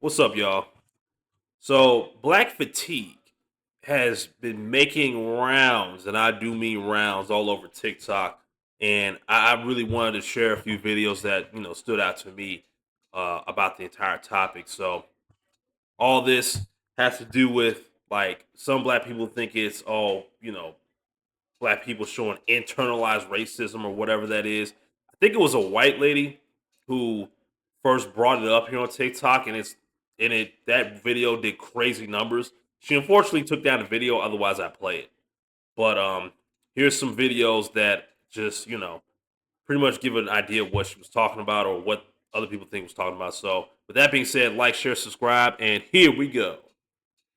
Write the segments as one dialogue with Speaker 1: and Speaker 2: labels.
Speaker 1: What's up, y'all? So, black fatigue has been making rounds, and I do mean rounds, all over TikTok. And I really wanted to share a few videos that stood out to me about the entire topic. So, all this has to do with like some black people think it's all black people showing internalized racism or whatever that is. I think it was a white lady who first brought it up here on TikTok, and that video did crazy numbers. She unfortunately took down the video, otherwise I play it. But here's some videos that just pretty much give an idea of what she was talking about or what other people think was talking about. So with that being said, like, share, subscribe, and here we go.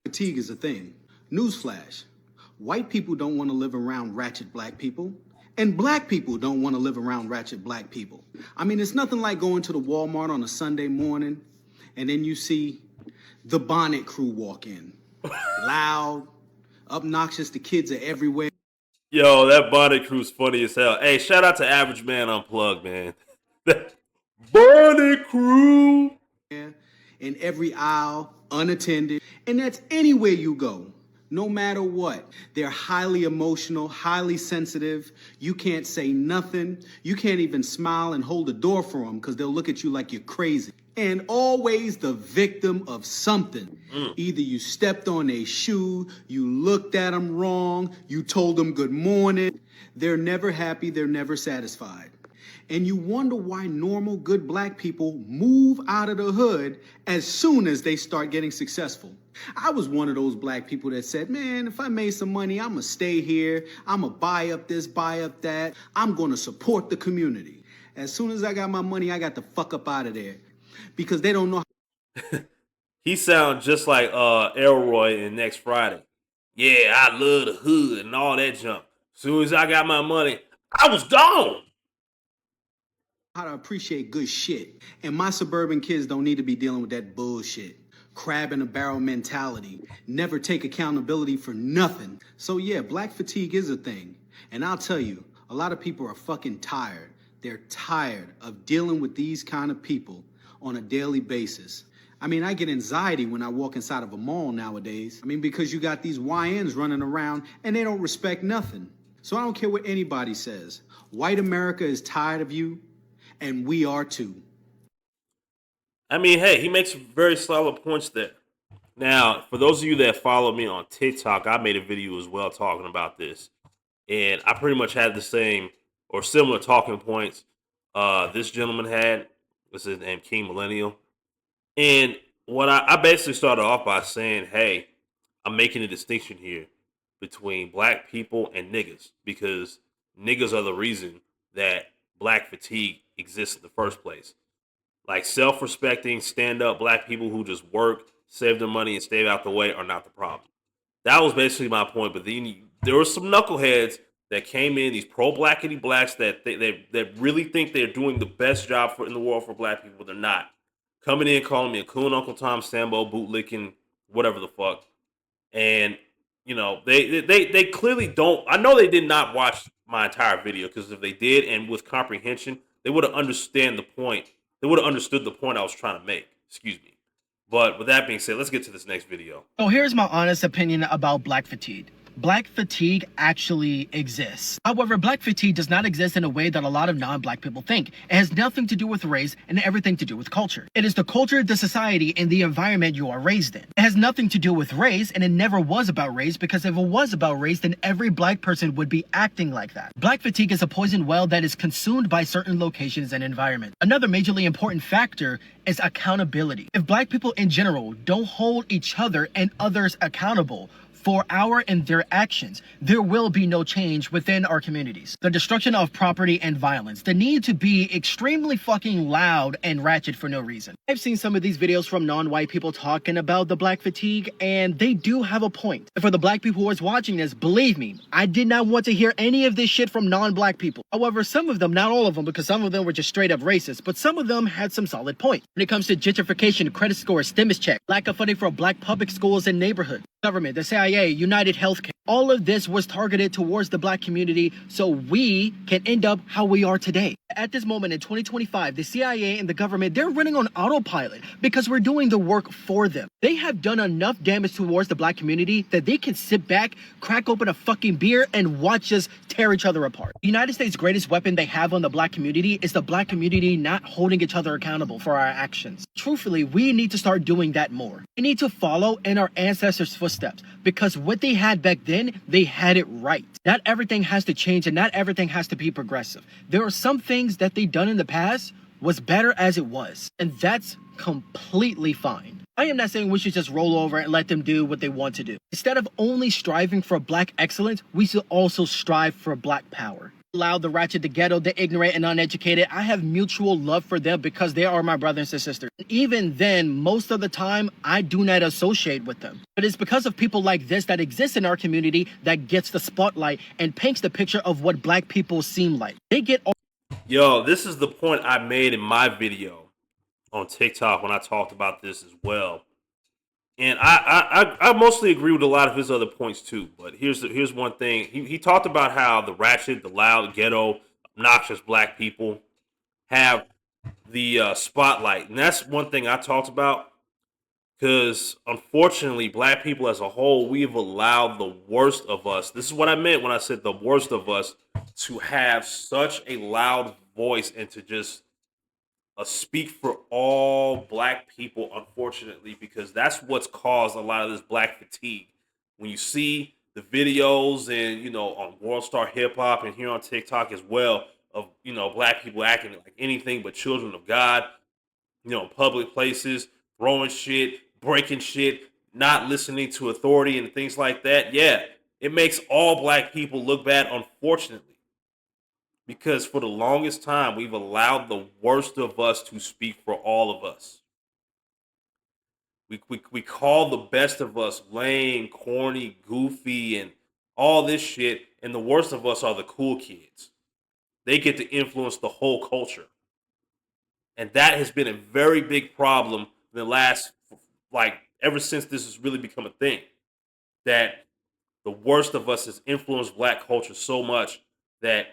Speaker 2: Fatigue is a thing. Newsflash. White people don't want to live around ratchet black people. And black people don't want to live around ratchet black people. I mean, it's nothing like going to the Walmart on a Sunday morning and then you see the bonnet crew walk in. Loud, obnoxious, the kids are everywhere.
Speaker 1: Yo, that bonnet crew's funny as hell. Hey, shout out to Average Man Unplugged, man. That bonnet crew.
Speaker 2: In every aisle, unattended. And that's anywhere you go, no matter what. They're highly emotional, highly sensitive. You can't say nothing. You can't even smile and hold the door for them because they'll look at you like you're crazy. And always the victim of something. Either you stepped on a shoe, you looked at them wrong, you told them good morning. They're never happy, they're never satisfied. And you wonder why normal, good black people move out of the hood as soon as they start getting successful. I was one of those black people that said, man, if I made some money, I'm going to stay here. I'm going to buy up this, buy up that. I'm going to support the community. As soon as I got my money, I got the fuck up out of there because they don't know.
Speaker 1: He sounds just like Elroy in Next Friday. Yeah, I love the hood and all that junk. As soon as I got my money, I was gone.
Speaker 2: How to appreciate good shit. And my suburban kids don't need to be dealing with that bullshit. Crab in a barrel mentality. Never take accountability for nothing. So yeah, black fatigue is a thing. And I'll tell you, a lot of people are fucking tired. They're tired of dealing with these kind of people on a daily basis. I mean, I get anxiety when I walk inside of a mall nowadays. I mean, because you got these YNs running around and they don't respect nothing. So I don't care what anybody says. White America is tired of you. And we are too.
Speaker 1: I mean, hey, he makes very solid points there. Now, for those of you that follow me on TikTok, I made a video as well talking about this. And I pretty much had the same or similar talking points this gentleman had. This is his name, King Millennial. And what I basically started off by saying, hey, I'm making a distinction here between black people and niggas because niggas are the reason that black fatigue exists in the first place. Like self-respecting, stand-up black people who just work, save their money, and stay out the way are not the problem. That was basically my point. But then there were some knuckleheads that came in, these pro-blackity blacks that really think they're doing the best job in the world for black people. They're not. Coming in, calling me a coon, Uncle Tom, Sambo, bootlicking, whatever the fuck. And they clearly don't. I know they did not watch my entire video because if they did and with comprehension, they would have understand the point. They would have understood the point I was trying to make. Excuse me. But with that being said, let's get to this next video.
Speaker 3: So here's my honest opinion about black fatigue. Black fatigue actually exists. However, black fatigue does not exist in a way that a lot of non-black people think. It has nothing to do with race and everything to do with culture. It is the culture, the society, and the environment you are raised in. It has nothing to do with race, and it never was about race, because if it was about race, then every black person would be acting like that. Black fatigue is a poison well that is consumed by certain locations and environments. Another majorly important factor is accountability. If black people in general don't hold each other and others accountable for our and their actions, there will be no change within our communities. The destruction of property and violence, the need to be extremely fucking loud and ratchet for no reason. I've seen some of these videos from non-white people talking about the black fatigue, and they do have a point. For the black people who is watching this, believe me, I did not want to hear any of this shit from non-black people. However, some of them, not all of them, because some of them were just straight up racist, but some of them had some solid points. When it comes to gentrification, credit score, stimulus check, lack of funding for black public schools and neighborhoods, government, the CIA, CIA, United Healthcare. All of this was targeted towards the black community so we can end up how we are today. At this moment in 2025, the CIA and the government, they're running on autopilot because we're doing the work for them. They have done enough damage towards the black community that they can sit back, crack open a fucking beer, and watch us tear each other apart. The United States' greatest weapon they have on the black community is the black community not holding each other accountable for our actions. Truthfully, we need to start doing that more. We need to follow in our ancestors' footsteps because what they had back then, they had it right. Not everything has to change and not everything has to be progressive. There are some things that they done in the past was better as it was, and that's completely fine. I am not saying we should just roll over and let them do what they want to do. Instead of only striving for black excellence, we should also strive for black power. Allow the ratchet, the ghetto, the ignorant and uneducated. I have mutual love for them because they are my brothers and sisters. Even then, most of the time, I do not associate with them. But it's because of people like this that exist in our community that gets the spotlight and paints the picture of what black people seem like. They get all.
Speaker 1: Yo, this is the point I made in my video on TikTok when I talked about this as well. And I mostly agree with a lot of his other points too. But here's one thing. He talked about how the ratchet, the loud, ghetto, obnoxious black people have the spotlight. And that's one thing I talked about. Because unfortunately, black people as a whole, we've allowed the worst of us. This is what I meant when I said the worst of us to have such a loud voice and to just speak for all black people, unfortunately, because that's what's caused a lot of this black fatigue. When you see the videos and, on World Star Hip Hop and here on TikTok as well of, black people acting like anything but children of God, in public places, throwing shit, breaking shit, not listening to authority and things like that. Yeah, it makes all black people look bad, unfortunately. Because for the longest time, we've allowed the worst of us to speak for all of us. We call the best of us lame, corny, goofy, and all this shit. And the worst of us are the cool kids. They get to influence the whole culture. And that has been a very big problem in the last, ever since this has really become a thing. That the worst of us has influenced black culture so much that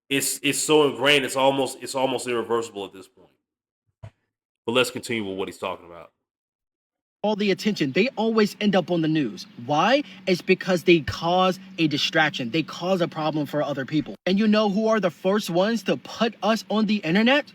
Speaker 1: it's so ingrained, it's almost irreversible at this point. But let's continue with what he's talking about.
Speaker 3: All the attention. They always end up on the news. Why? It's because they cause a distraction. They cause a problem for other people. And you know who are the first ones to put us on the internet?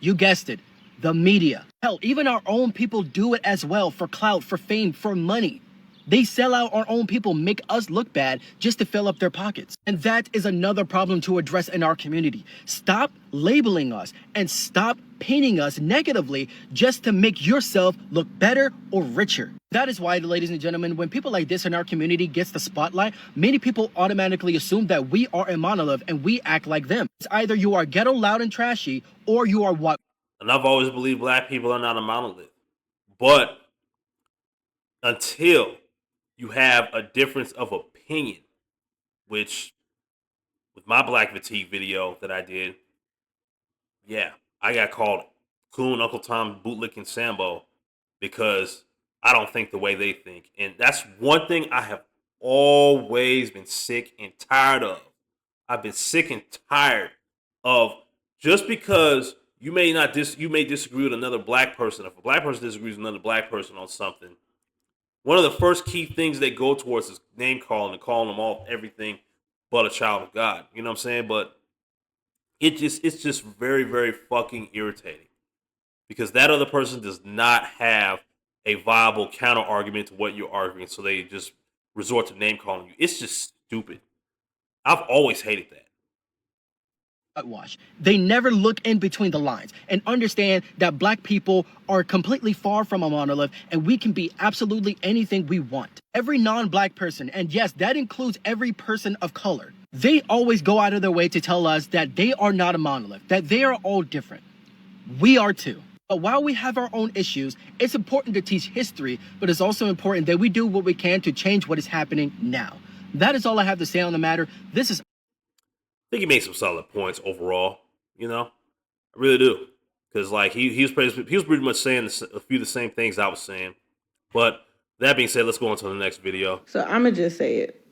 Speaker 3: You guessed it, the media. Hell, even our own people do it as well for clout, for fame, for money. They sell out our own people, make us look bad just to fill up their pockets. And that is another problem to address in our community. Stop labeling us and stop painting us negatively just to make yourself look better or richer. That is why, ladies and gentlemen, when people like this in our community gets the spotlight, many people automatically assume that we are a monolith and we act like them. It's either you are ghetto, loud, and trashy, or you are what?
Speaker 1: And I've always believed black people are not a monolith. But until you have a difference of opinion, which with my black fatigue video that I did, yeah, I got called Coon, Uncle Tom, Bootlicking Sambo because I don't think the way they think. And that's one thing I have always been sick and tired of. I've been sick and tired of just because you may disagree with another black person. If a black person disagrees with another black person on something, one of the first key things they go towards is name calling and calling them all everything but a child of God. You know what I'm saying? But it's just very, very fucking irritating because that other person does not have a viable counter argument to what you're arguing, so they just resort to name calling you. It's just stupid. I've always hated that.
Speaker 3: Whitewash. They never look in between the lines and understand that black people are completely far from a monolith and we can be absolutely anything we want. Every non-black person, and yes, that includes every person of color, they always go out of their way to tell us that they are not a monolith, that they are all different. We are too. But while we have our own issues, it's important to teach history, but it's also important that we do what we can to change what is happening now. That is all I have to say on the matter. This is
Speaker 1: I think he made some solid points overall. I really do, because he was pretty much saying a few of the same things I was saying, but That being said, let's go on to the next video.
Speaker 4: So I'm gonna just say it.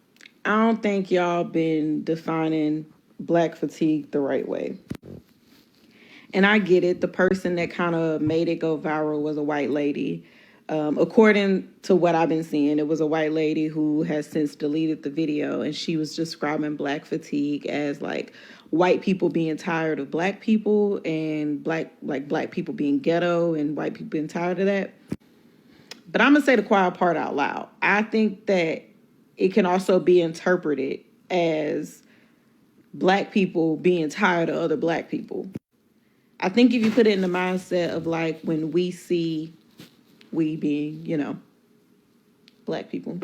Speaker 4: I don't think y'all been defining black fatigue the right way. And I get it. The person that kind of made it go viral was a white lady. According to what I've been seeing, it was a white lady who has since deleted the video, and she was describing black fatigue as like white people being tired of black people and black people being ghetto and white people being tired of that. But I'm gonna say the quiet part out loud. I think that it can also be interpreted as black people being tired of other black people. I think if you put it in the mindset of like when we being, black people,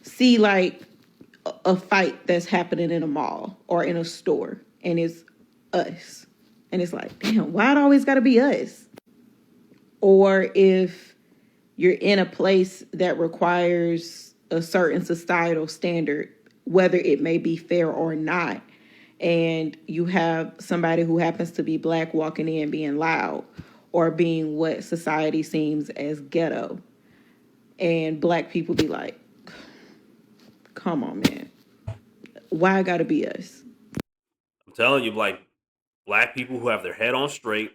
Speaker 4: see like a fight that's happening in a mall or in a store and it's us. And it's like, damn, why it always gotta be us? Or if you're in a place that requires a certain societal standard, whether it may be fair or not, and you have somebody who happens to be black walking in being loud or being what society seems as ghetto, and black people be like, come on, man, why it gotta be us?
Speaker 1: I'm telling you, like black people who have their head on straight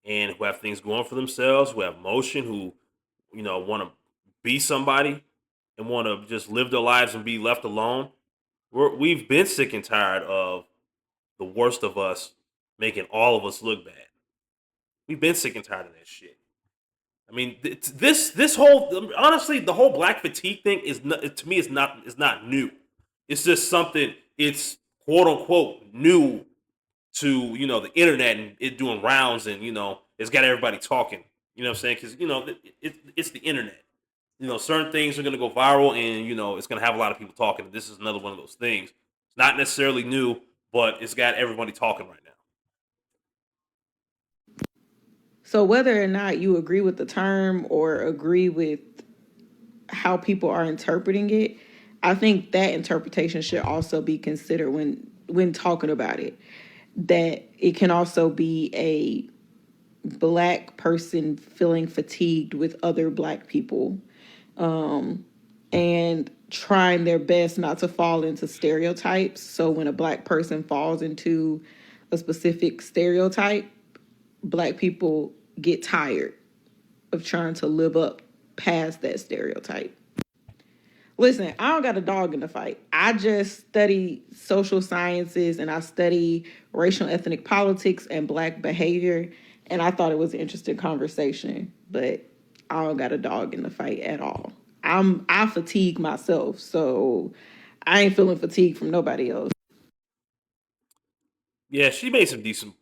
Speaker 1: and who have things going for themselves, who have motion, who want to be somebody and want to just live their lives and be left alone. We've been sick and tired of the worst of us making all of us look bad. We've been sick and tired of that shit. I mean, this whole honestly, the whole black fatigue thing is not, to me is not new. It's just something. It's quote unquote new to the internet and it doing rounds and it's got everybody talking. You know what I'm saying? Because it's the internet. Certain things are gonna go viral and it's gonna have a lot of people talking. This is another one of those things. It's not necessarily new, but it's got everybody talking right now.
Speaker 4: So whether or not you agree with the term or agree with how people are interpreting it, I think that interpretation should also be considered when talking about it. That it can also be a black person feeling fatigued with other black people, and trying their best not to fall into stereotypes. So when a black person falls into a specific stereotype, black people get tired of trying to live up past that stereotype. Listen, I don't got a dog in the fight. I just study social sciences and I study racial ethnic politics and black behavior. And I thought it was an interesting conversation, but I don't got a dog in the fight at all. I fatigue myself, so I ain't feeling fatigue from nobody else.
Speaker 1: Yeah, she made some decent.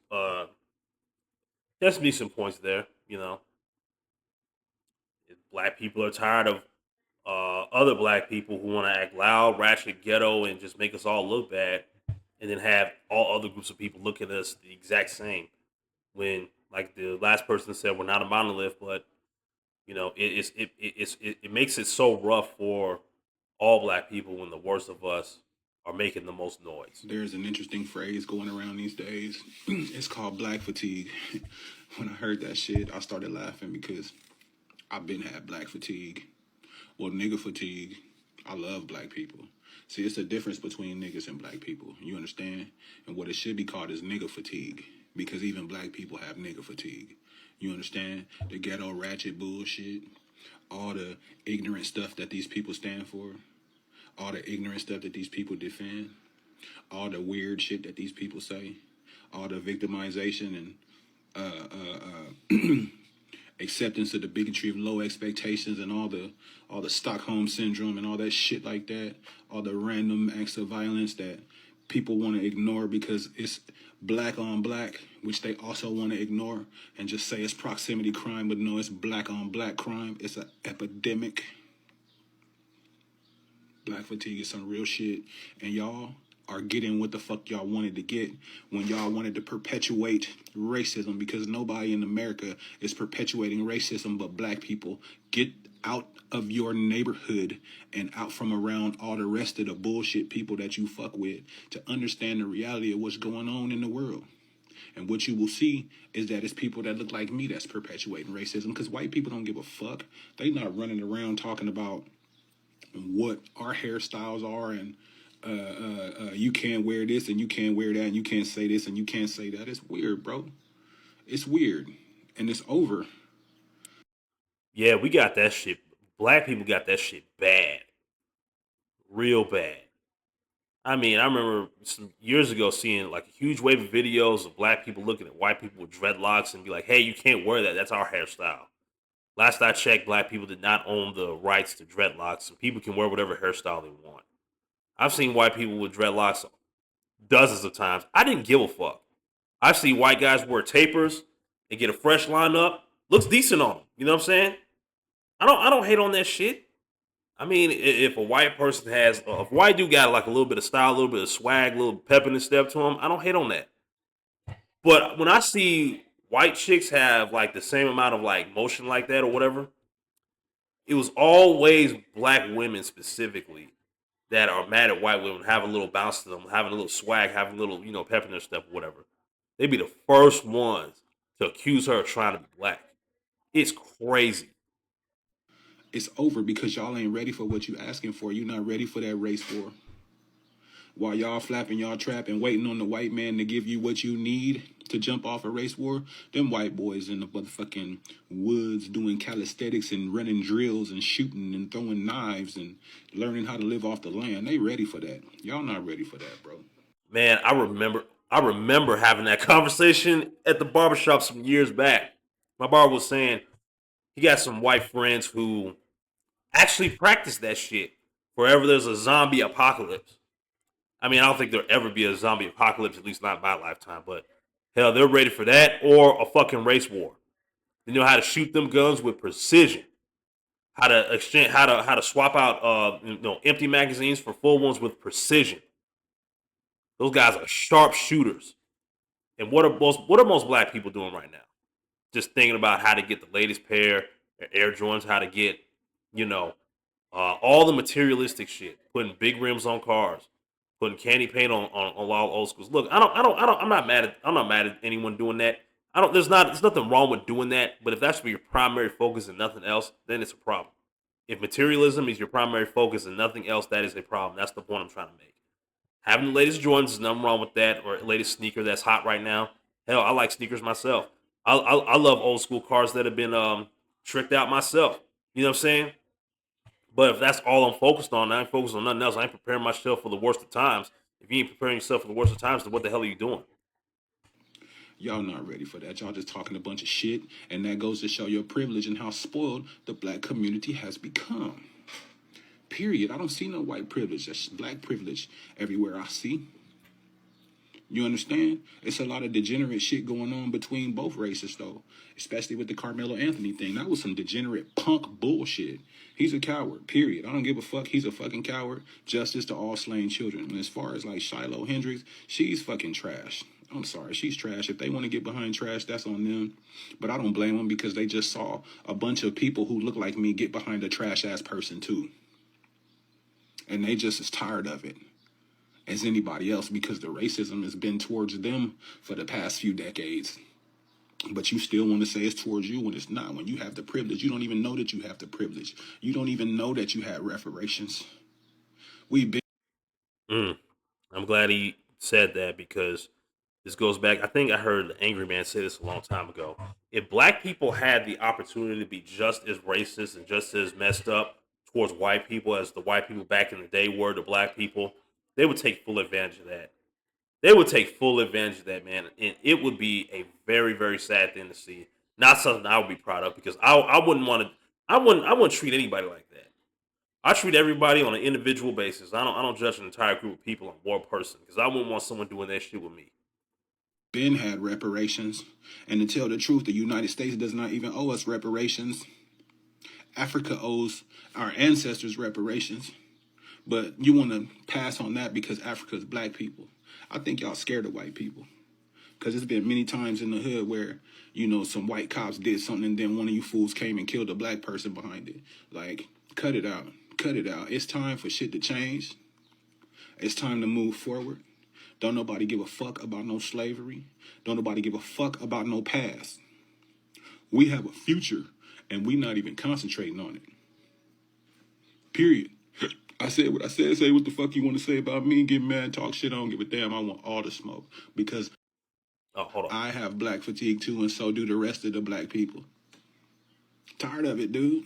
Speaker 1: There's some decent points there. If black people are tired of other black people who want to act loud, ratchet, ghetto, and just make us all look bad, and then have all other groups of people look at us the exact same. When, like the last person said, we're not a monolith, but it makes it so rough for all black people when the worst of us are making the most noise.
Speaker 5: There's an interesting phrase going around these days. It's called black fatigue. When I heard that shit, I started laughing because I've been had black fatigue. Well, nigga fatigue. I love black people. See, it's the difference between niggas and black people. You understand? And what it should be called is nigga fatigue. Because even black people have nigga fatigue. You understand? The ghetto ratchet bullshit. All the ignorant stuff that these people stand for. All the ignorant stuff that these people defend. All the weird shit that these people say. All the victimization and acceptance of the bigotry of low expectations and all the Stockholm syndrome and all that shit like that, all the random acts of violence that people want to ignore because it's black on black, which they also want to ignore and just say it's proximity crime, but no, it's black on black crime. It's an epidemic. Black fatigue is some real shit, and y'all are getting what the fuck y'all wanted to get when y'all wanted to perpetuate racism, because nobody in America is perpetuating racism but black people. Get out of your neighborhood and out from around all the rest of the bullshit people that you fuck with to understand the reality of what's going on in the world. And what you will see is that it's people that look like me that's perpetuating racism, because white people don't give a fuck. They not running around talking about what our hairstyles are and you can't wear this and you can't wear that and you can't say this and you can't say that. It's weird, bro. It's weird. And it's over.
Speaker 1: Yeah, we got that shit. Black people got that shit bad, real bad. I mean, I remember some years ago seeing like a huge wave of videos of black people looking at white people with dreadlocks and be like, "Hey, you can't wear that. That's our hairstyle." Last I checked, black people did not own the rights to dreadlocks, and people can wear whatever hairstyle they want. I've seen white people with dreadlocks dozens of times. I didn't give a fuck. I've seen white guys wear tapers and get a fresh lineup. Looks decent on them. You know what I'm saying? I don't hate on that shit. I mean, if a white person has, if a white dude got like a little bit of style, a little bit of swag, a little pep in the step to him, I don't hate on that. But when I see white chicks have like the same amount of like motion like that or whatever, it was always black women specifically that are mad at white women, have a little bounce to them, having a little swag, having a little, pep in their step or whatever. They'd be the first ones to accuse her of trying to be black. It's crazy.
Speaker 5: It's over because y'all ain't ready for what you asking for. You're not ready for that race war. While y'all flapping y'all trap and waiting on the white man to give you what you need to jump off a race war, them white boys in the motherfucking woods doing calisthenics and running drills and shooting and throwing knives and learning how to live off the land. They ready for that. Y'all not ready for that, bro.
Speaker 1: Man, I remember having that conversation at the barbershop some years back. My barber was saying he got some white friends who actually practice that shit wherever there's a zombie apocalypse. I mean, I don't think there'll ever be a zombie apocalypse, at least not in my lifetime, but hell, they're ready for that or a fucking race war. They know how to shoot them guns with precision, how to exchange, how to swap out empty magazines for full ones with precision. Those guys are sharp shooters. And what are most black people doing right now? Just thinking about how to get the latest pair of Air Jordans, how to get, you know, all the materialistic shit, putting big rims on cars, putting candy paint on all old schools. Look, I'm not mad at anyone doing that. There's nothing wrong with doing that, but if that's for your primary focus and nothing else, then it's a problem. If materialism is your primary focus and nothing else, that is a problem. That's the point I'm trying to make. Having the latest Jordans is nothing wrong with that, or latest sneaker that's hot right now. Hell, I like sneakers myself. I love old school cars that have been tricked out myself. You know what I'm saying? But if that's all I'm focused on, I ain't focused on nothing else. I ain't preparing myself for the worst of times. If you ain't preparing yourself for the worst of times, then what the hell are you doing?
Speaker 5: Y'all not ready for that. Y'all just talking a bunch of shit, and that goes to show your privilege and how spoiled the black community has become. Period. I don't see no white privilege. That's black privilege everywhere I see. You understand? It's a lot of degenerate shit going on between both races, though. Especially with the Carmelo Anthony thing. That was some degenerate punk bullshit. He's a coward, period. I don't give a fuck. He's a fucking coward. Justice to all slain children. And as far as like Shiloh Hendrix, she's fucking trash. I'm sorry, she's trash. If they want to get behind trash, that's on them. But I don't blame them because they just saw a bunch of people who look like me get behind a trash ass person too. And they just as tired of it as anybody else because the racism has been towards them for the past few decades. But you still want to say it's towards you when it's not. When you have the privilege, you don't even know that you have the privilege. You don't even know that you had reparations. We've been.
Speaker 1: Mm. I'm glad he said that because this goes back. I think I heard the Angry Man say this a long time ago. If black people had the opportunity to be just as racist and just as messed up towards white people as the white people back in the day were to black people, they would take full advantage of that. They would take full advantage of that, man, and it would be a very, very sad thing to see. Not something I would be proud of because I wouldn't want to. I wouldn't treat anybody like that. I treat everybody on an individual basis. I don't judge an entire group of people on one person because I wouldn't want someone doing that shit with me.
Speaker 5: Ben had reparations. And to tell the truth, the United States does not even owe us reparations. Africa owes our ancestors reparations. But you want to pass on that because Africa is black people. I think y'all scared of white people. Because it's been many times in the hood where, some white cops did something and then one of you fools came and killed a black person behind it. Like, cut it out. Cut it out. It's time for shit to change. It's time to move forward. Don't nobody give a fuck about no slavery. Don't nobody give a fuck about no past. We have a future, and we not even concentrating on it. Period. I said what I said. Say what the fuck you want to say about me. Get mad, talk shit. I don't give a damn. I want all the smoke because
Speaker 1: hold on.
Speaker 5: I have black fatigue too, and so do the rest of the black people. Tired of it, dude.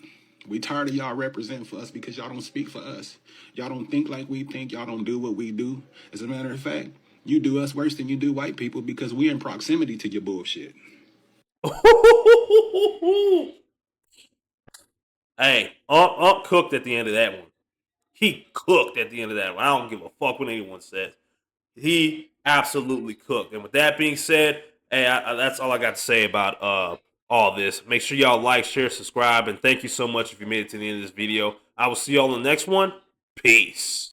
Speaker 5: We tired of y'all representing for us because y'all don't speak for us. Y'all don't think like we think. Y'all don't do what we do. As a matter of fact, you do us worse than you do white people because we're in proximity to your bullshit.
Speaker 1: Hey, Ump cooked at the end of that one. He cooked at the end of that one. I don't give a fuck what anyone says. He absolutely cooked. And with that being said, hey, that's all I got to say about all this. Make sure y'all like, share, subscribe, and thank you so much if you made it to the end of this video. I will see y'all in the next one. Peace.